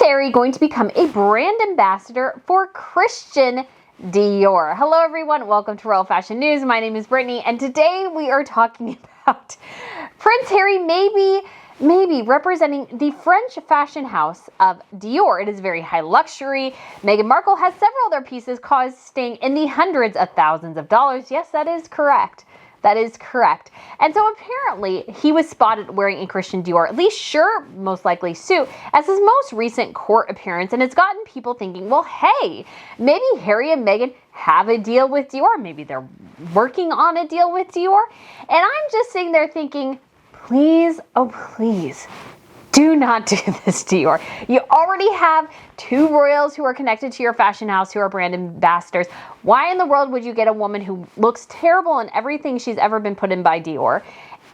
Harry going to become a brand ambassador for Christian Dior. Hello everyone, welcome to Royal Fashion News. My name is Brittany and today we are talking about Prince Harry maybe representing the French fashion house of Dior. It is very high luxury. Meghan Markle has several other pieces costing in the hundreds of thousands of dollars. Yes, that is correct. That is correct. And so apparently he was spotted wearing a Christian Dior, at least shirt, most likely suit, as his most recent court appearance. And it's gotten people thinking, well, hey, maybe Harry and Meghan have a deal with Dior. Maybe they're working on a deal with Dior. And I'm just sitting there thinking, please, oh please, do not do this, Dior. You already have two royals who are connected to your fashion house who are brand ambassadors. Why in the world would you get a woman who looks terrible in everything she's ever been put in by Dior?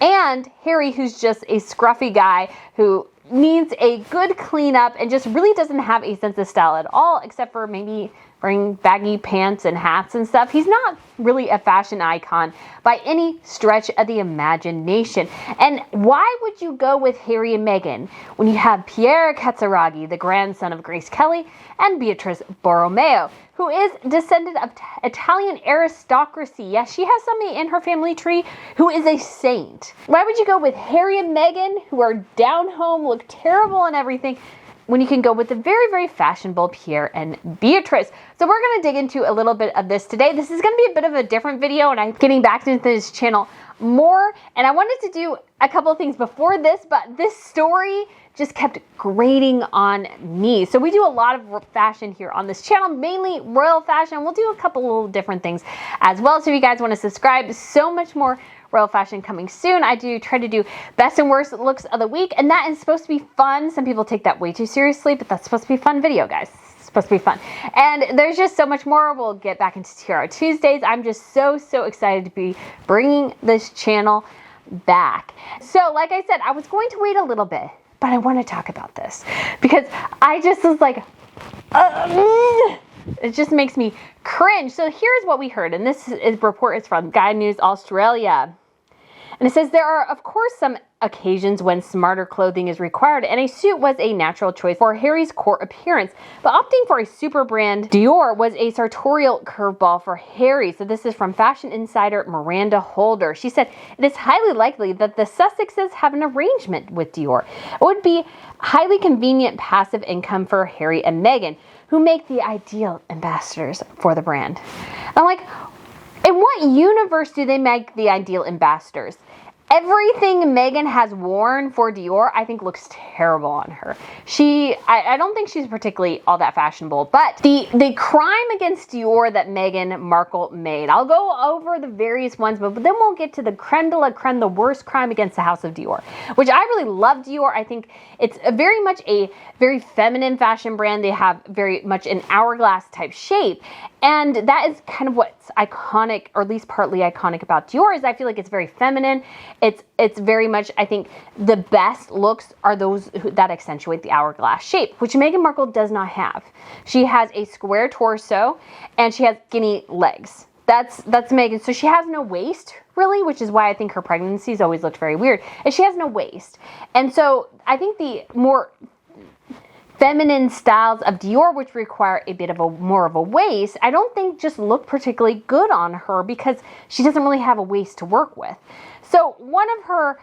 And Harry, who's just a scruffy guy who needs a good cleanup and just really doesn't have a sense of style at all, except for maybe wearing baggy pants and hats and stuff. He's not really a fashion icon by any stretch of the imagination. And why would you go with Harry and Meghan when you have Pierre Cazzaraghi, the grandson of Grace Kelly, and Beatrice Borromeo, who is descendant of Italian aristocracy? Yes, she has somebody in her family tree who is a saint. Why would you go with Harry and Meghan, who are down home, look terrible and everything, when you can go with the very, very fashionable Pierre and Beatrice? So we're going to dig into a little bit of this today. This is going to be a bit of a different video, and I'm getting back into this channel more. And I wanted to do a couple of things before this, but this story just kept grating on me. So we do a lot of fashion here on this channel, mainly royal fashion. We'll do a couple little different things as well. So if you guys want to subscribe, so much more royal fashion coming soon. I do try to do best and worst looks of the week, and that is supposed to be fun. Some people take that way too seriously, but that's supposed to be a fun video, guys. It's supposed to be fun. And there's just so much more. We'll get back into Tiara Tuesdays. I'm just so excited to be bringing this channel back. So like I said, I was going to wait a little bit, but I want to talk about this because I just was like, it just makes me cringe. So here's what we heard, and this report is from Guide News Australia. And it says there are, of course, some occasions when smarter clothing is required, and a suit was a natural choice for Harry's court appearance. But opting for a super brand Dior was a sartorial curveball for Harry. So this is from fashion insider Miranda Holder. She said, it is highly likely that the Sussexes have an arrangement with Dior. It would be highly convenient passive income for Harry and Meghan, who make the ideal ambassadors for the brand. I'm like, in what universe do they make the ideal ambassadors? Everything Meghan has worn for Dior, I think, looks terrible on her. I don't think she's particularly all that fashionable, but the crime against Dior that Meghan Markle made, I'll go over the various ones, but then we'll get to the creme de la creme, the worst crime against the house of Dior, which I really love Dior. I think it's very much a very feminine fashion brand. They have very much an hourglass type shape. And that is kind of what's iconic, or at least partly iconic about Dior, is I feel like it's very feminine. It's very much, I think, the best looks are those that accentuate the hourglass shape, which Meghan Markle does not have. She has a square torso and she has skinny legs. That's Meghan. So she has no waist, really, which is why I think her pregnancies always looked very weird. And she has no waist. And so I think the more feminine styles of Dior, which require a bit of more of a waist, I don't think just look particularly good on her because she doesn't really have a waist to work with. So one of her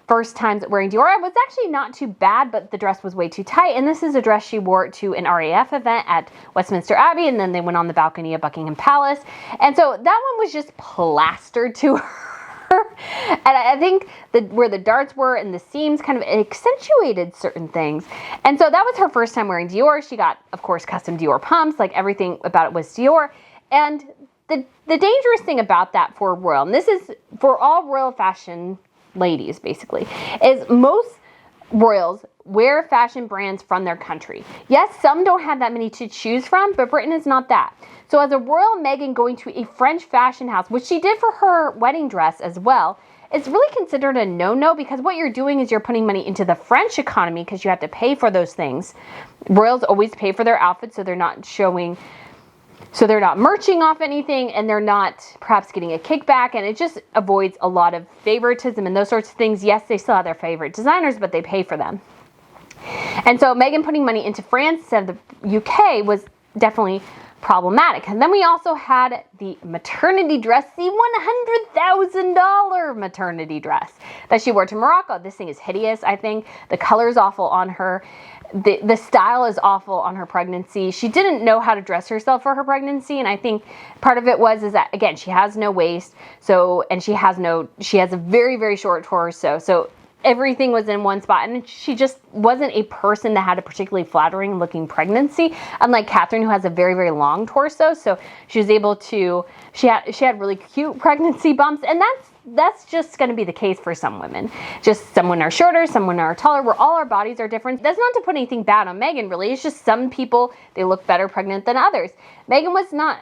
first times wearing Dior was actually not too bad, but the dress was way too tight. And this is a dress she wore to an RAF event at Westminster Abbey, and then they went on the balcony of Buckingham Palace. And so that one was just plastered to her. And I think where the darts were and the seams kind of accentuated certain things. And so that was her first time wearing Dior. She got, of course, custom Dior pumps, like everything about it was Dior. And the dangerous thing about that for royal, and this is for all royal fashion ladies basically, is most royals wear fashion brands from their country. Yes, some don't have that many to choose from, but Britain is not that. So as a royal, Meghan going to a French fashion house, which she did for her wedding dress as well, it's really considered a no-no, because what you're doing is you're putting money into the French economy because you have to pay for those things. Royals always pay for their outfits, so they're not showing, so they're not merching off anything, and they're not perhaps getting a kickback, and it just avoids a lot of favoritism and those sorts of things. Yes, they still have their favorite designers, but they pay for them. And so Meghan putting money into France instead of the UK was definitely problematic. And then we also had the maternity dress, the $100,000 maternity dress that she wore to Morocco. This thing is hideous, I think. The color is awful on her. The style is awful on her pregnancy. She didn't know how to dress herself for her pregnancy, and I think part of it is that, again, she has no waist, and she has a very, very short torso, so everything was in one spot, and she just wasn't a person that had a particularly flattering looking pregnancy, unlike Catherine, who has a very, very long torso. So she was able to, she had really cute pregnancy bumps, and that's just going to be the case for some women. Just some women are shorter, some women are taller, where all our bodies are different. That's not to put anything bad on Meghan, really. It's just some people, they look better pregnant than others. Meghan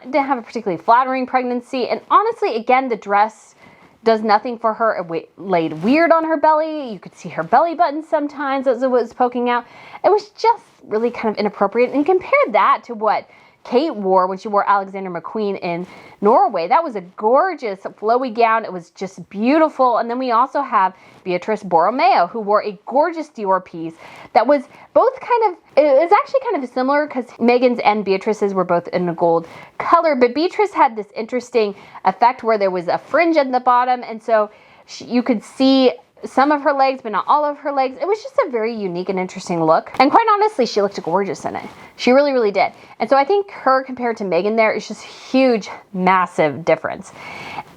didn't have a particularly flattering pregnancy, and honestly, again, the dress does nothing for her. It laid weird on her belly. You could see her belly button sometimes as it was poking out. It was just really kind of inappropriate. And compare that to what Kate wore when she wore Alexander McQueen in Norway. That was a gorgeous flowy gown. It was just beautiful. And then we also have Beatrice Borromeo, who wore a gorgeous Dior piece that was both it was actually kind of similar because Meghan's and Beatrice's were both in a gold color, but Beatrice had this interesting effect where there was a fringe at the bottom, and so you could see some of her legs, but not all of her legs. It was just a very unique and interesting look. And quite honestly, she looked gorgeous in it. She really, really did. And so I think her compared to Meghan there is just huge, massive difference.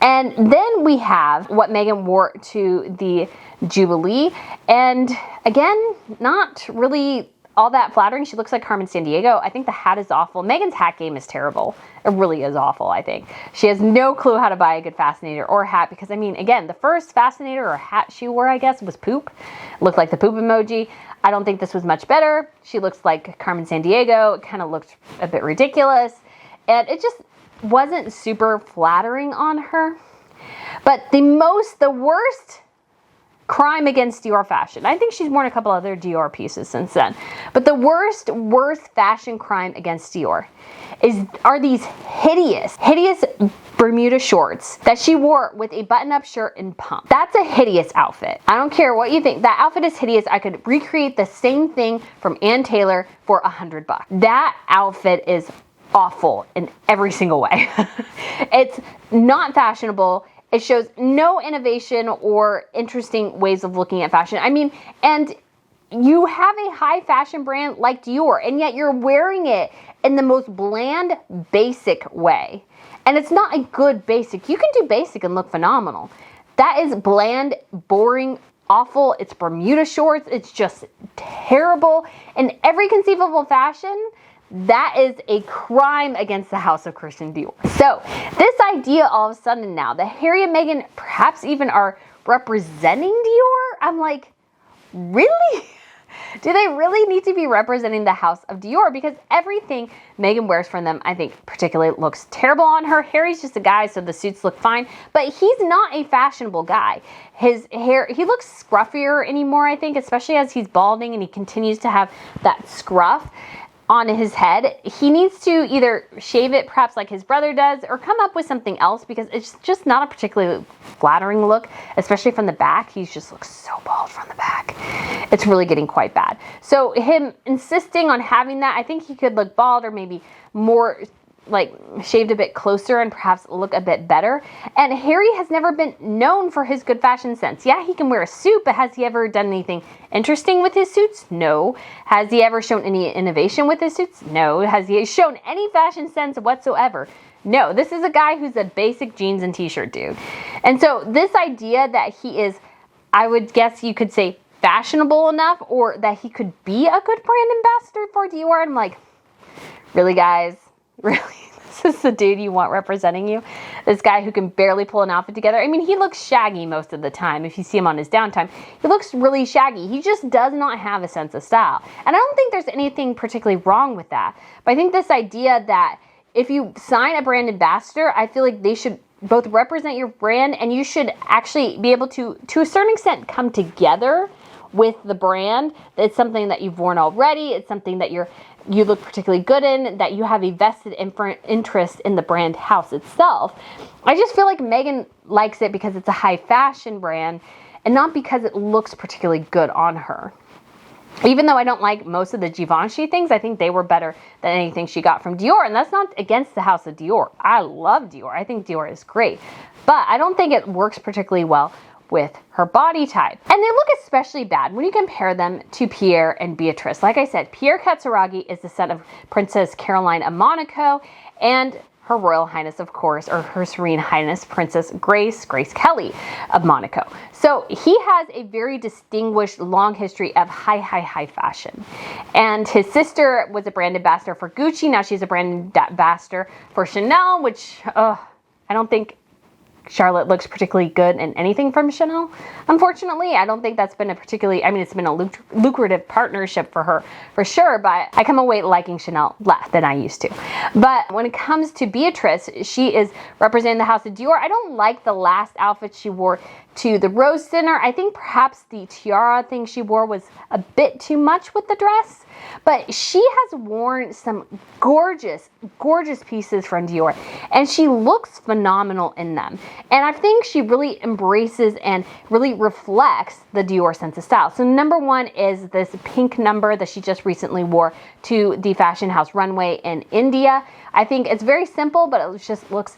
And then we have what Meghan wore to the Jubilee. And again, not really all that flattering. She looks like Carmen Sandiego. I think the hat is awful. Meghan's hat game is terrible. It really is awful, I think. She has no clue how to buy a good fascinator or hat because, I mean, again, the first fascinator or hat she wore, I guess, was poop. It looked like the poop emoji. I don't think this was much better. She looks like Carmen Sandiego. It kind of looked a bit ridiculous. And it just wasn't super flattering on her. But the worst crime against Dior fashion. I think she's worn a couple other Dior pieces since then. But the worst fashion crime against Dior are these hideous Bermuda shorts that she wore with a button-up shirt and pump. That's a hideous outfit. I don't care what you think. That outfit is hideous. I could recreate the same thing from Ann Taylor for $100. That outfit is awful in every single way. It's not fashionable. It shows no innovation or interesting ways of looking at fashion. I mean, and you have a high fashion brand like Dior, and yet you're wearing it in the most bland, basic way. And it's not a good basic. You can do basic and look phenomenal. That is bland, boring, awful. It's Bermuda shorts. It's just terrible. In every conceivable fashion, that is a crime against the house of Christian Dior. So this idea all of a sudden now that Harry and Meghan perhaps even are representing Dior, I'm like, really? Do they really need to be representing the house of Dior? Because everything Meghan wears from them, I think, particularly looks terrible on her. Harry's just a guy, so the suits look fine. But he's not a fashionable guy. His hair, he looks scruffier anymore, I think, especially as he's balding and he continues to have that scruff on his head. He needs to either shave it perhaps like his brother does or come up with something else because it's just not a particularly flattering look, especially from the back. He just looks so bald from the back. It's really getting quite bad. So him insisting on having that, I think he could look bald or maybe more like shaved a bit closer and perhaps look a bit better. And Harry has never been known for his good fashion sense. Yeah, he can wear a suit, but has he ever done anything interesting with his suits? No. Has he ever shown any innovation with his suits? No. Has he shown any fashion sense whatsoever? No. This is a guy who's a basic jeans and t-shirt dude. And so this idea that he is, I would guess you could say, fashionable enough or that he could be a good brand ambassador for Dior, I'm like, really, guys? Really? This is the dude you want representing you? This guy who can barely pull an outfit together? I mean, he looks shaggy most of the time. If you see him on his downtime, he looks really shaggy. He just does not have a sense of style. And I don't think there's anything particularly wrong with that. But I think this idea that if you sign a brand ambassador, I feel like they should both represent your brand and you should actually be able to a certain extent, come together with the brand. It's something that you've worn already. It's something that you look particularly good in, that you have a vested interest in the brand house itself. I just feel like Meghan likes it because it's a high fashion brand and not because it looks particularly good on her. Even though I don't like most of the Givenchy things, I think they were better than anything she got from Dior. And that's not against the house of Dior. I love Dior. I think Dior is great. But I don't think it works particularly well with her body type. And they look especially bad when you compare them to Pierre and Beatrice. Like I said, Pierre Katsuragi is the son of Princess Caroline of Monaco and Her Royal Highness, of course, or Her Serene Highness Princess Grace Kelly of Monaco. So he has a very distinguished long history of high fashion. And his sister was a brand ambassador for Gucci. Now she's a brand ambassador for Chanel, which I don't think Charlotte looks particularly good in anything from Chanel. Unfortunately, I don't think that's been a particularly, I mean, it's been a lucrative partnership for her, for sure, but I come away liking Chanel less than I used to. But when it comes to Beatrice, she is representing the house of Dior. I don't like the last outfit she wore to the rose dinner. I think perhaps the tiara thing she wore was a bit too much with the dress, but she has worn some gorgeous pieces from Dior, and she looks phenomenal in them. And I think she really embraces and really reflects the Dior sense of style. So number one is this pink number that she just recently wore to the fashion house runway in India. I think it's very simple, but it just looks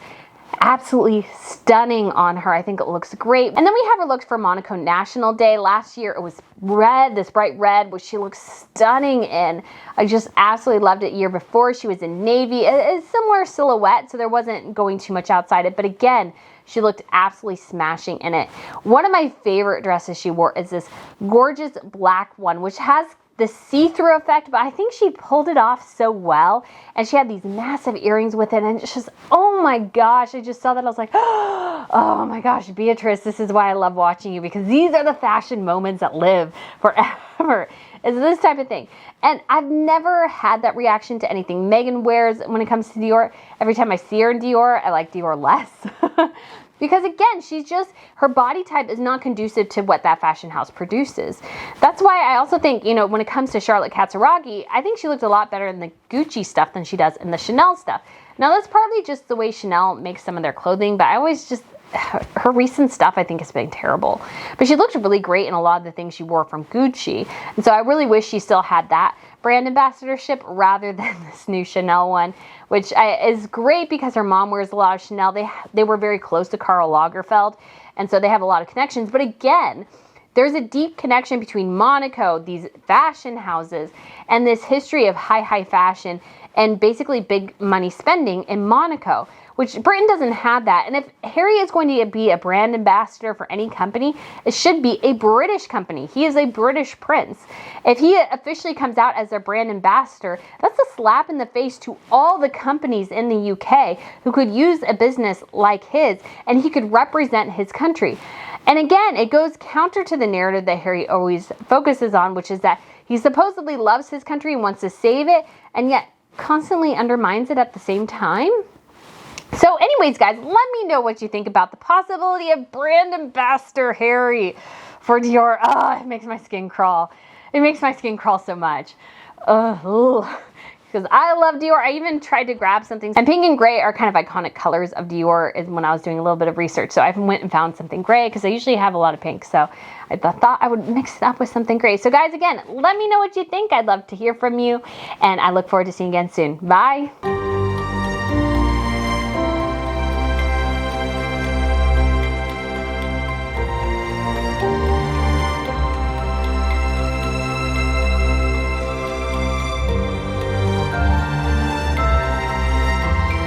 absolutely stunning on her. I think it looks great. And then we have her looks for Monaco National Day. Last year it was red, this bright red, which she looks stunning in. I just absolutely loved it. Year before she was in navy. It's a similar silhouette, so there wasn't going too much outside it, but again, she looked absolutely smashing in it. One of my favorite dresses she wore is this gorgeous black one, which has the see-through effect, but I think she pulled it off so well. And she had these massive earrings with it, and it's just, oh my gosh, I just saw that. I was like, oh my gosh, Beatrice, this is why I love watching you, because these are the fashion moments that live forever. It's this type of thing. And I've never had that reaction to anything Meghan wears when it comes to Dior. Every time I see her in Dior, I like Dior less. Because again, her body type is not conducive to what that fashion house produces. That's why I also think, when it comes to Charlotte Katsuragi, I think she looked a lot better in the Gucci stuff than she does in the Chanel stuff. Now that's partly just the way Chanel makes some of their clothing, but I always just, her recent stuff I think has been terrible. But she looked really great in a lot of the things she wore from Gucci. And so I really wish she still had that brand ambassadorship rather than this new Chanel one, which is great because her mom wears a lot of Chanel. They were very close to Karl Lagerfeld, and so they have a lot of connections. But again, there's a deep connection between Monaco, these fashion houses, and this history of high fashion and basically big money spending in Monaco, which Britain doesn't have that. And if Harry is going to be a brand ambassador for any company, it should be a British company. He is a British prince. If he officially comes out as a brand ambassador, that's a slap in the face to all the companies in the UK who could use a business like his, and he could represent his country. And again, it goes counter to the narrative that Harry always focuses on, which is that he supposedly loves his country and wants to save it, and yet constantly undermines it at the same time. So anyways, guys, let me know what you think about the possibility of brand ambassador Harry for Dior. Oh, it makes my skin crawl. It makes my skin crawl so much. Because I love Dior. I even tried to grab something. And pink and gray are kind of iconic colors of Dior is when I was doing a little bit of research. So I went and found something gray because I usually have a lot of pink. So I thought I would mix it up with something gray. So guys, again, let me know what you think. I'd love to hear from you. And I look forward to seeing you again soon. Bye.